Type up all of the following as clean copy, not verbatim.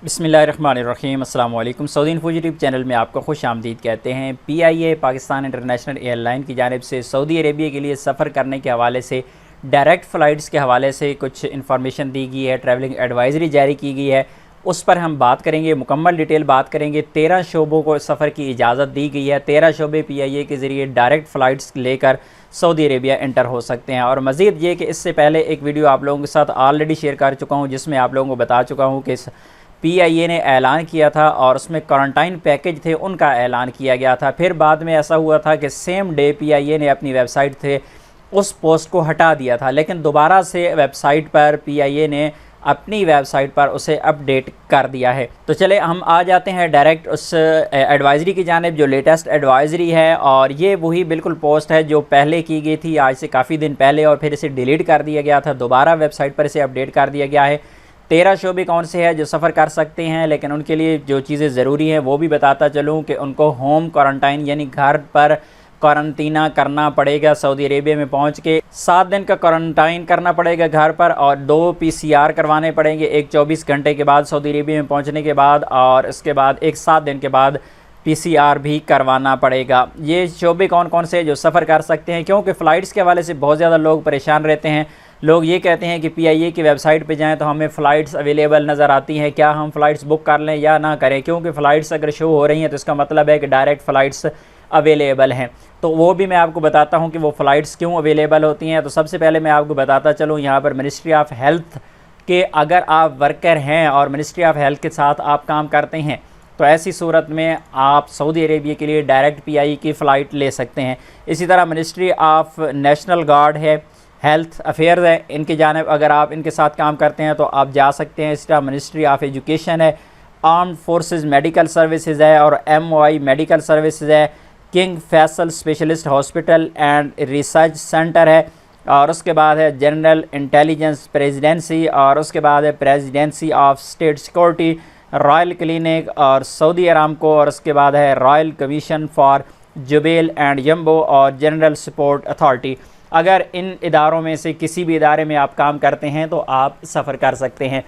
बिस्मिल्लाहिर्रहमानिर्रहीम अस्सलाम वालेकुम। सऊदी इन्फो यूट्यूब चैनल में आपको खुश आमदीद कहते हैं। PIA पाकिस्तान इंटरनेशनल एयरलाइन की जानिब से सऊदी अरेबिया के लिए सफ़र करने के हवाले से डायरेक्ट फ़्लाइट्स के हवाले से कुछ इन्फॉर्मेशन दी गई है, ट्रैवलिंग एडवाइज़री जारी की गई है, उस पर हम बात करेंगे, मुकम्मल डिटेल बात करेंगे। 13 शोबों को सफ़र की इजाज़त दी गई है। 13 शोबे PIA के ज़रिए डायरेक्ट फ़्लाइट्स लेकर सऊदी अरेबिया एंटर हो सकते हैं। और मज़ीद ये कि इससे पहले एक वीडियो आप लोगों के साथ ऑलरेडी शेयर कर चुका हूँ, जिसमें आप लोगों को बता चुका हूँ कि PIA ने ऐलान किया था और उसमें क्वारंटाइन पैकेज थे उनका ऐलान किया गया था। फिर बाद में ऐसा हुआ था कि सेम डे PIA ने अपनी वेबसाइट थे उस पोस्ट को हटा दिया था, लेकिन दोबारा से वेबसाइट पर PIA ने अपनी वेबसाइट पर उसे अपडेट कर दिया है। तो चले हम आ जाते हैं डायरेक्ट उस एडवाइज़री की जानिब जो लेटेस्ट एडवाइज़री है। और ये वही बिल्कुल पोस्ट है जो पहले की गई थी आज से काफ़ी दिन पहले, और फिर इसे डिलीट कर दिया गया था, दोबारा वेबसाइट पर इसे अपडेट कर दिया गया है। 13 शोबे कौन से हैं जो सफ़र कर सकते हैं, लेकिन उनके लिए जो चीज़ें ज़रूरी हैं वो भी बताता चलूँ कि उनको होम क्वारंटाइन यानी घर पर क्वारंटीना करना पड़ेगा। सऊदी अरेबिया में पहुंच के 7 दिन का क्वारंटाइन करना पड़ेगा घर पर, और 2 PCR करवाने पड़ेंगे, एक 24 घंटे के बाद सऊदी अरेबिया में पहुंचने के बाद, और इसके बाद एक 7 दिन के बाद PCR भी करवाना पड़ेगा। ये शोबे कौन कौन से जो सफ़र कर सकते हैं, क्योंकि फ़्लाइट्स के हवाले से बहुत ज़्यादा लोग परेशान रहते हैं। लोग ये कहते हैं कि PIA की वेबसाइट पे जाएं तो हमें फ़्लाइट्स अवेलेबल नज़र आती हैं, क्या हम फ़्लाइट्स बुक कर लें या ना करें, क्योंकि फ़्लाइट्स अगर शो हो रही हैं तो इसका मतलब है कि डायरेक्ट फ़्लाइट्स अवेलेबल हैं। तो वो भी मैं आपको बताता हूँ कि वो फ़्लाइट्स क्यों अवेलेबल होती हैं। तो सबसे पहले मैं आपको बताता चलूँ, यहाँ पर मिनिस्ट्री ऑफ हेल्थ के अगर आप वर्कर हैं और मिनिस्ट्री ऑफ हेल्थ के साथ आप काम करते हैं तो ऐसी सूरत में आप सऊदी अरेबिया के लिए डायरेक्ट PIA की फ़्लाइट ले सकते हैं। इसी तरह मिनिस्ट्री ऑफ नेशनल गार्ड है, हेल्थ अफेयर्स है, इनकी जानिब अगर आप इनके साथ काम करते हैं तो आप जा सकते हैं। इसी तरह मिनिस्ट्री ऑफ एजुकेशन है, आर्म्ड फोर्सेस मेडिकल सर्विसेज है, और MOI मेडिकल सर्विसेज है, King Faisal specialist hospital and research centre है, और उसके बाद है जनरल इंटेलिजेंस प्रेसिडेंसी, और उसके बाद है presidency of state security, royal clinic और सऊदी अरामको, और उसके बाद है royal commission for Jubail and Yanbu और जनरल सपोर्ट अथॉरिटी। अगर इन इदारों में से किसी भी इदारे में आप काम करते हैं तो आप सफ़र कर सकते हैं।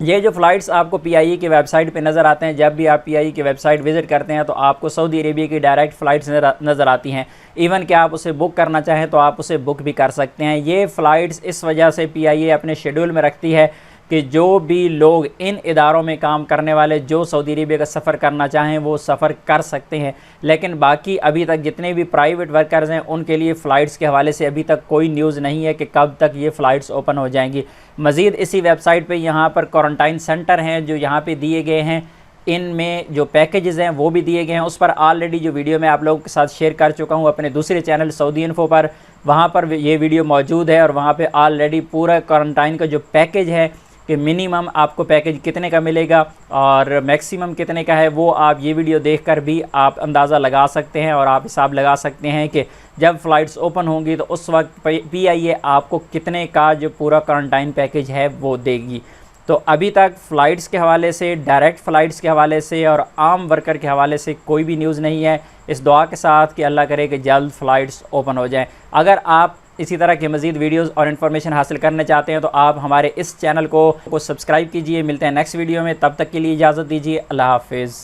ये जो फ़्लाइट्स आपको PIA की वेबसाइट पे नज़र आते हैं, जब भी आप PIA की वेबसाइट विज़िट करते हैं तो आपको सऊदी अरेबिया की डायरेक्ट फ़्लाइट्स नज़र आती हैं। इवन कि आप उसे बुक करना चाहें तो आप उसे बुक भी कर सकते हैं। ये फ़्लाइट्स इस वजह से PIA अपने शेड्यूल में रखती है कि जो भी लोग इन इदारों में काम करने वाले जो सऊदी अरेबिया का सफ़र करना चाहें वो सफ़र कर सकते हैं। लेकिन बाकी अभी तक जितने भी प्राइवेट वर्कर्स हैं उनके लिए फ़्लाइट्स के हवाले से अभी तक कोई न्यूज़ नहीं है कि कब तक ये फ़्लाइट्स ओपन हो जाएंगी। मज़ीद इसी वेबसाइट पे यहाँ पर क्वारंटाइन सेंटर हैं जो यहाँ पे दिए गए हैं, इनमें जो पैकेजेस हैं वो भी दिए गए हैं। उस पर ऑलरेडी जो वीडियो मैं आप लोगों के साथ शेयर कर चुका हूँ अपने दूसरे चैनल सऊदी इन्फो पर, वहाँ पर ये वीडियो मौजूद है, और वहाँ पर ऑलरेडी पूरा क्वारंटाइन का जो पैकेज है कि मिनिमम आपको पैकेज कितने का मिलेगा और मैक्सिमम कितने का है, वो आप ये वीडियो देखकर भी आप अंदाज़ा लगा सकते हैं, और आप हिसाब लगा सकते हैं कि जब फ़्लाइट्स ओपन होंगी तो उस वक्त PIA आपको कितने का जो पूरा क्वारंटाइन पैकेज है वो देगी। तो अभी तक फ़्लाइट्स के हवाले से, डायरेक्ट फ़्लाइट्स के हवाले से और आम वर्कर के हवाले से कोई भी न्यूज़ नहीं है। इस दुआ के साथ कि अल्लाह करे कि जल्द फ़्लाइट्स ओपन हो जाएँ। अगर आप इसी तरह के मज़ीद वीडियोज़ और इन्फॉर्मेशन हासिल करना चाहते हैं तो आप हमारे इस चैनल को सब्सक्राइब कीजिए। मिलते हैं नेक्स्ट वीडियो में, तब तक के लिए इजाज़त दीजिए। अल्लाह हाफ़िज़।